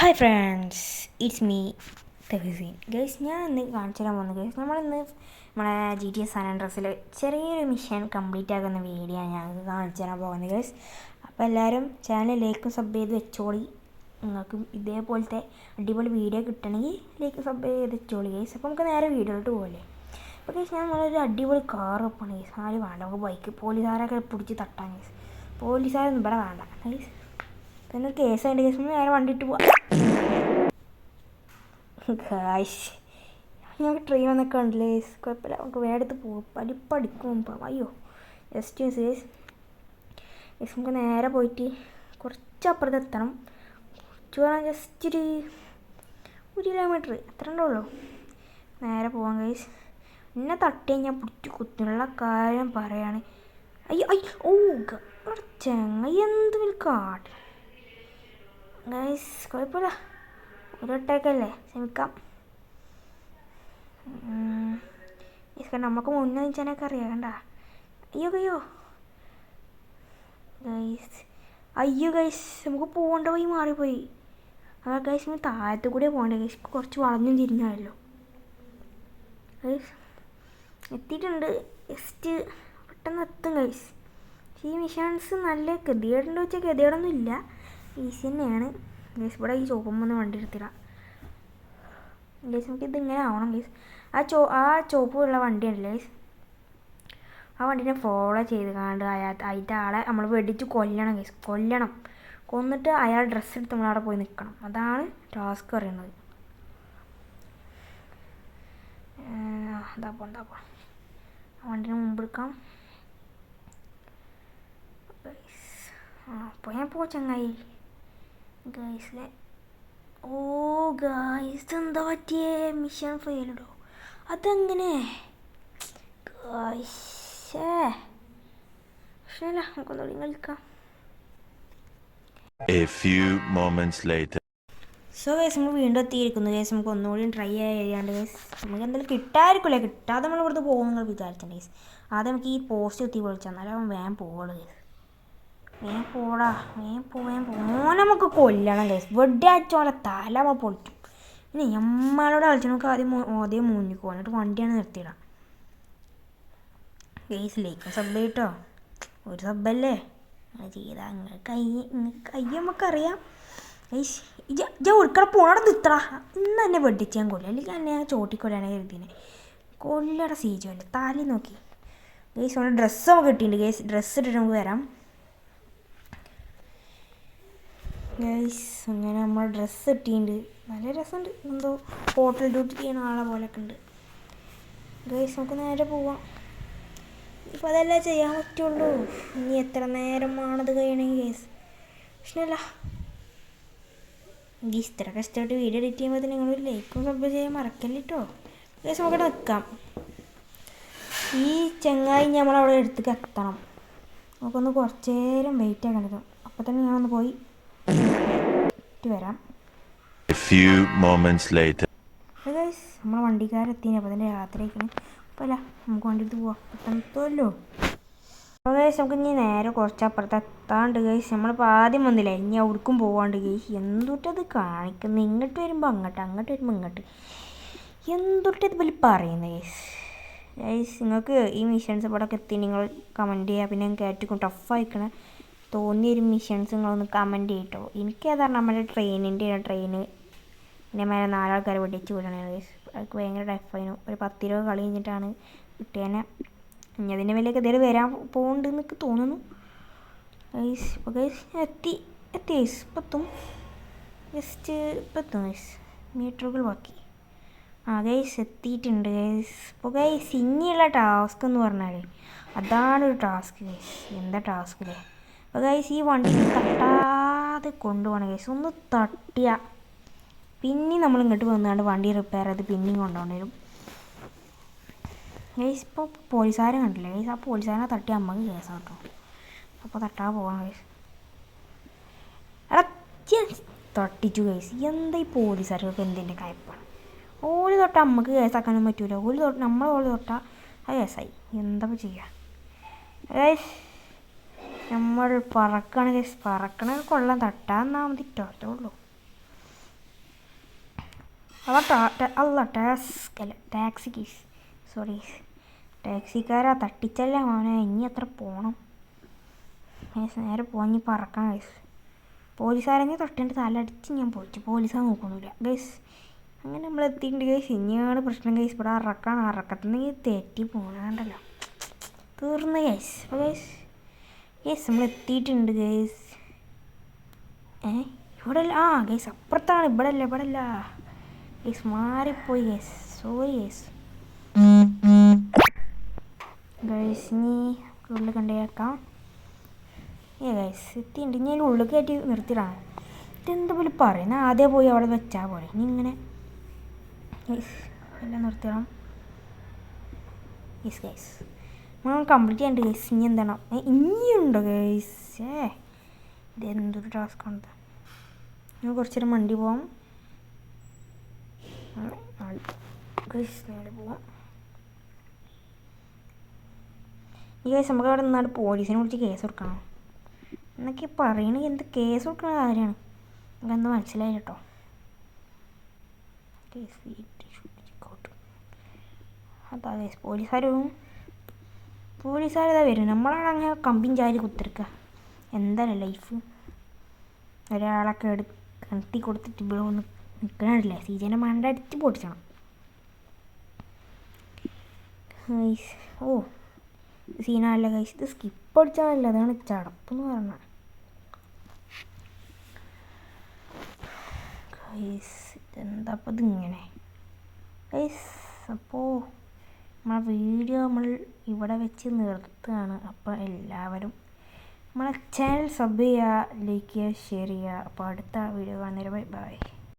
Hi friends, it's me Thahseen. Guys, ഞാൻ ഇന്ന് കാണിച്ചു തരാൻ പോകുന്നത് ഗൈസ് നമ്മളിന്ന് നമ്മളെ GTA San Andreasൽ ചെറിയൊരു മിഷൻ കംപ്ലീറ്റ് ആക്കുന്ന വീഡിയോ ഞങ്ങൾക്ക് കാണിച്ചു തരാൻ പോകുന്നത് ഗൈസ്. അപ്പോൾ എല്ലാവരും ചാനൽ ലൈക്കും സബ് ചെയ്ത് വെച്ചോളി. നിങ്ങൾക്കും ഇതേപോലത്തെ അടിപൊളി വീഡിയോ കിട്ടണമെങ്കിൽ ലൈക്ക് സബ് ചെയ്ത് വെച്ചോളി ഗൈസ്. അപ്പോൾ നമുക്ക് നേരെ വീഡിയോയിലോട്ട് പോകല്ലേ. അപ്പോൾ ഗൈസ്, ഞാൻ നമ്മളൊരു അടിപൊളി കാർ വെപ്പാണ് ഗൈസ്. ആരും വേണ്ട, നമുക്ക് ബൈക്ക് പോലീസുകാരൊക്കെ പിടിച്ച് തട്ടാൻ ഗൈസ്. പോലീസുകാരൊന്നും ഇവിടെ വേണ്ട ഗൈസ്. പിന്നെ ഒരു കേസായിട്ട് കേസ് നേരെ വണ്ടിയിട്ട് പോവാം. ഞങ്ങൾക്ക് ട്രെയിൻ വന്നൊക്കെ ഉണ്ടല്ലേ, കുഴപ്പമില്ല, നമുക്ക് വേടത്ത് പോകും. പഠിക്കും അയ്യോ ജസ്റ്റ് കേസ് നമുക്ക് നേരെ പോയിട്ട് കുറച്ച് അപ്പുറത്ത് എത്തണം. കുറച്ച് പറഞ്ഞാൽ ജസ്റ്റ് ഒരു കിലോമീറ്റർ അത്ര ഉള്ളൂ. നേരെ പോവാം കേസ്. എന്നെ തട്ടി ഞാൻ പിടിച്ച് കുത്തിനുള്ള കാര്യം പറയാണ്. അയ്യോ ഓ ചെങ്ങ എന്ത് വലിയ കാട്ട് ഗൈസ്. കുഴപ്പമില്ല, ഒരു വട്ടേക്കല്ലേ, ക്ഷമിക്കാം. നമുക്ക് മുന്നേ നിൽച്ചാനൊക്കെ അറിയാം. കണ്ട അയ്യോ ഗൈസ് നമുക്ക് പോകേണ്ട വഴി മാറിപ്പോയി. അതാ ഗൈസ്, നമ്മൾ താഴത്തു കൂടെ പോകണ്ടേ ഗൈസ്. കുറച്ച് വളഞ്ഞും തിരിഞ്ഞായല്ലോ ഗൈസ്. എത്തിയിട്ടുണ്ട്, ജസ്റ്റ് പെട്ടെന്ന് എത്തും ഗൈസ്. ഈ മിഷൻസ് നല്ല ഗതികേടുണ്ടോ വെച്ചാൽ ഗതികേടൊന്നും ഇല്ല, ഈസി തന്നെയാണ് ഗൈസ്. ഇവിടെ ഈ ചോപ്പുമ്പോൾ വണ്ടി എടുത്തില്ല ഗൈസ്. നമുക്ക് ഇതിങ്ങനെ ആവണം ഗൈസ്. ആ ചോപ്പുള്ള വണ്ടി ഉണ്ടല്ലേ ഗൈസ്, ആ വണ്ടീനെ ഫോളോ ചെയ്ത് കണ്ട് അതിൻ്റെ ആളെ നമ്മൾ വെടിച്ച് കൊല്ലണം ഗൈസ്. കൊന്നിട്ട് അയാൾ ഡ്രസ്സ് എടുത്ത് നമ്മളവിടെ പോയി നിൽക്കണം. അതാണ് ടാസ്ക് പറയുന്നത്. എന്താ ആ വണ്ടീനെ മുമ്പ് എടുക്കാം ഗൈസ്. അപ്പോൾ ഞാൻ ചങ്ങായി ഗൈസ്. ഓ ഗൈസ്, എന്താ പറ്റിയേ? മിഷൻ ഫെയിലിടോ? അതെങ്ങനെ ഗൈസ്? നമുക്കൊന്നുകൂടി കളിക്കാം. സോ ഗൈസ്, നമ്മൾ വീണ്ടും എത്തിയിരിക്കുന്നു ഗൈസ്. നമുക്ക് ഒന്നുകൂടി ട്രൈ ചെയ്യാണ്ട് ഗൈസ്. നമുക്ക് എന്തായാലും കിട്ടാതിരിക്കില്ലേ, കിട്ടാതെ നമ്മൾ ഇവിടുത്തെ പോകും നിങ്ങൾ വിചാരിച്ചിട്ടുണ്ട് ഗൈസ്. ആദ്യം നമുക്ക് ഈ പോസ്റ്റ് എത്തി വിളിച്ചാൽ എന്നാലും അവൻ വേഗം പോകുള്ളൂ ഗൈസ്. വേഗം പോടാ, നമുക്ക് കൊല്ലണം ഗൈസ്. വെടി അയച്ചോളെ തല നമ്മൾ പൊളിക്കും. പിന്നെ നമ്മളോട് കളിച്ചു നമുക്ക് ആദ്യം മുന്നിൽ എന്നിട്ട് വണ്ടിയാണ് നിർത്തിയിടാം ഗൈസ്. ലൈക്കും സബ് കേട്ടോ, ഒരു സബ്ബല്ലേ അങ്ങനെ ചെയ്താൽ അങ്ങനെ കൈ നമുക്കറിയാം ഗൈസ്. ഒടുക്കട പോണടെ നിർത്തടാ. ഇന്ന് എന്നെ വെടിച്ച് ഞാൻ കൊല്ലും, അല്ലെങ്കിൽ എന്നെ ചോട്ടിക്കൊല്ലാണ് കരുതിനെ. കൊല്ലട സീജോ അല്ലേ താലി നോക്കി ഗൈസ്. അവിടെ ഡ്രസ്സ് നമുക്ക് കിട്ടിയിട്ടുണ്ട് ഗൈസ്. ഡ്രസ്സ് ഇട്ടിട്ട് നമുക്ക് വരാം ഗൈസ്. അങ്ങനെ നമ്മൾ ഡ്രസ്സ് ഇട്ടിട്ടുണ്ട്, നല്ല രസമുണ്ട്. എന്തോ ഹോട്ടൽ ഡ്യൂട്ടി ചെയ്യുന്ന ആളെ പോലെയൊക്കെ ഉണ്ട് ഗൈസ്. നമുക്ക് നേരെ പോവാം. ഇപ്പം അതല്ലേ ചെയ്യാൻ പറ്റുള്ളൂ. ഇനി എത്ര നേരമാണത് കഴിയണമെങ്കിൽ ഗൈസ് പ്രശ്നമില്ല ഗൈസ്. ഇത്ര കഷ്ടമായിട്ട് വീഡിയോ എഡിറ്റ് ചെയ്യുമ്പോൾ നിങ്ങളൊരു ലൈക്കും സബ് ചെയ്യാൻ മറക്കല്ലേ കേട്ടോ ഗൈസ്. നമുക്കിവിടെ നിൽക്കാം. ഈ ചെങ്ങായി നമ്മളവിടെ എടുത്തേക്ക് എത്തണം. നമുക്കൊന്ന് കുറച്ച് നേരം വെയിറ്റ് ആക്കേണ്ടത്. അപ്പം തന്നെ ഞാനൊന്ന് പോയി വരാം. നമ്മളെ വണ്ടിക്കാരെത്തിന് അപ്പം തന്നെ രാത്രിയാക്കണം. അപ്പല്ല നമുക്ക് വണ്ടി എടുത്ത് പോവാം, പെട്ടെന്നല്ലോ. അപ്പോൾ ഗൈസ്, നമുക്ക് ഇനി നേരെ കുറച്ച് അപ്പുറത്ത് എത്താണ്ട് ഗൈസ്. നമ്മളിപ്പോൾ ആദ്യം വന്നില്ല, ഇനി അവിടേക്കും പോവാണ്ട് ഗൈസ്. എന്തൊട്ടത് കാണിക്കുന്നത്? ഇങ്ങോട്ട് വരുമ്പോൾ അങ്ങോട്ട് വരുമ്പോൾ ഇങ്ങോട്ട്, എന്തൊട്ടത് വലിയ പറയുന്നത് ഗൈസ്. നിങ്ങൾക്ക് ഈ മിഷൻസ് ഇവിടെ എത്തി നിങ്ങൾ കമൻറ്റ് ചെയ്യുക. പിന്നെ കേട്ടിക്കും ടഫായിക്കണ തോന്നിയൊരു മിഷൻസ് നിങ്ങളൊന്ന് കമൻറ്റ് ചെയ്യട്ടോ. എനിക്കേതാണ് നമ്മുടെ ട്രെയിനിൻ്റെ പിന്നെ മേലെ 4 ആൾക്കാരെ വെടിച്ച് വിടണേ ഗൈസ്. അതൊക്കെ ഭയങ്കര ടഫായിരുന്നു. ഒരു 10-20 കളി കഴിഞ്ഞിട്ടാണ് കിട്ടിയതിനെ. ഇനി അതിൻ്റെ മേലേക്ക് എന്തെങ്കിലും വരാൻ പോകുന്നുണ്ട് എന്നൊക്കെ തോന്നുന്നു ഗൈസ്. ഇപ്പോൾ ഗൈസ് എത്തി ഗൈസ്. ഇപ്പം ജസ്റ്റ് ഗൈസ്, മീറ്ററുകൾ ബാക്കി. ഗൈസ് എത്തിയിട്ടുണ്ട് ഗൈസ്. ഇപ്പോൾ ഗൈസ് ഇനിയുള്ള ടാസ്ക് എന്ന് പറഞ്ഞാൽ അതാണ് ഒരു ടാസ്ക് ഗൈസ്. എന്താ ടാസ്ക് അല്ലേ? അപ്പോൾ ഗൈസ്, ഈ വണ്ടി തട്ടാതെ കൊണ്ടുപോകണം ഗൈസ്. ഒന്ന് തട്ടിയ പിന്നെയും നമ്മൾ ഇങ്ങോട്ട് വന്നാണ്ട് വണ്ടി റിപ്പയർ ചെയ്ത് പിന്നെയും കൊണ്ടുപോകേണ്ടി വരും ഗൈസ്. ഇപ്പോൾ പോലീസുകാരെ കണ്ടില്ലേ ഗൈസ്? ആ പോലീസുകാരനെ തട്ടി അമ്മക്ക് കേസാണ് കേട്ടോ. അപ്പോൾ തട്ടാതെ പോകണം ഗൈസ്. എടാ തട്ടിച്ചു ഗൈസ്. എന്താ ഈ പോലീസുകാർക്കൊക്കെ എന്തിൻ്റെ കയപ്പാണ്? ഓല് തൊട്ട അമ്മക്ക് കേസാക്കാനും പറ്റൂല. ഓല് തൊട്ടാൽ അത് കേസായി. എന്താ ചെയ്യുക ഗൈസ്? നമ്മൾ പറക്കാണ് ഗൈസ്. പറക്കണ കൊള്ളാൻ തട്ടാന്നാ മതി ട്ടോ, അത്രേ ഉള്ളൂ. അല്ല ടാക്സി കേസ് സോറി ടാക്സിക്കാരാ തട്ടിച്ചല്ല മോനെ. ഇനി എത്ര പോകണം ഗൈസ്? നേരെ പോഞ്ഞ് പറക്കാം ഗൈസ്. പോലീസുകാരെങ്കിൽ തൊട്ടിട്ട് തലടിച്ച് ഞാൻ പോയിട്ട് പോലീസാ നോക്കൊന്നുമില്ല ഗൈസ്. അങ്ങനെ നമ്മൾ എത്തിയിട്ടുണ്ട് ഗൈസ്. ഇനിയാണ് പ്രശ്നം ഗൈസ്. ഇവിടെ അറക്കത്തുനിന്ന് തെറ്റി പോകണണ്ടല്ലോ. തീർന്ന് ഗൈസ്. അപ്പോൾ ഗൈസ് നമ്മൾ എത്തിയിട്ടുണ്ട് ഗൈസ്. ഇവിടെ അല്ല. ഗൈസ് അപ്പുറത്താണ്. ഇവിടെ അല്ല ഗൈസ്. മാറിപ്പോയി ഗൈസ്. Sorry guys. ഗൈസ് ഇനി ഉള്ളിൽ കണ്ടേക്കാം. ഗൈസ് എത്തിയിട്ടുണ്ട്. ഇനി അതിൻ്റെ ഉള്ളിൽ കയറ്റി നിർത്തിയിടാണ്. ഇതെന്താ പോലെ പറയുന്നത്? ആദ്യം പോയി അവിടെ വെച്ചാൽ പോലെ. ഇനി ഇങ്ങനെ ഗൈസ് എല്ലാം നിർത്തിയിടാം. ഗൈസ് നമ്മൾ കംപ്ലീറ്റ് ചെയ്യണ്ട ഗൈസ്. ഇനി എന്താണ്? ഇനിയുണ്ടോ ഗൈസ്? ഇതെന്തൊരു ടാസ്ക്കാണ്. ഞാൻ കുറച്ച് നേരം വണ്ടി പോവാം ഗൈസ്. നേരെ പോവാം. ഈ കേസ് നമുക്ക് അവിടെ നിന്നാണ് പോലീസിനെ വിളിച്ച് കേസ് കൊടുക്കണം എന്നൊക്കെ പറയണത്. എന്ത് കേസ് കൊടുക്കുന്ന കാര്യമാണ് നമുക്കെന്ത് മനസ്സിലായി കേട്ടോ. അതാ കേസ് പോലീസുകാരിതാ വരും. നമ്മളാണ് അങ്ങനെ കമ്പിയും ചാരി കുത്തിരിക്കുക. എന്തായാലും ലൈഫ് ഒരാളൊക്കെ കിണത്തി കൊടുത്തിട്ട് ഇവിടെ ഒന്ന് നിൽക്കണില്ലേ? സീജനെ മണ്ട അടിച്ച് പൊട്ടിച്ചണം. സീനല്ല ഗൈസ്. ഇത് സ്കിപ്പ് അടിച്ചാണല്ലോ. അതാണ് ചടപ്പെന്ന് പറഞ്ഞത് ഗൈസ്. ഇതെന്താ അപ്പം ഇതിങ്ങനെ ഗൈസ്? അപ്പോൾ നമ്മളെ വീഡിയോ നമ്മൾ ഇവിടെ വെച്ച് നിർത്തുകയാണ്. അപ്പോൾ എല്ലാവരും നമ്മളെ ചാനൽ സബ് ചെയ്യുക, ലൈക്ക് ചെയ്യുക, ഷെയർ ചെയ്യുക. അപ്പോൾ അടുത്ത വീഡിയോ കാണുന്നവരെ ബൈ.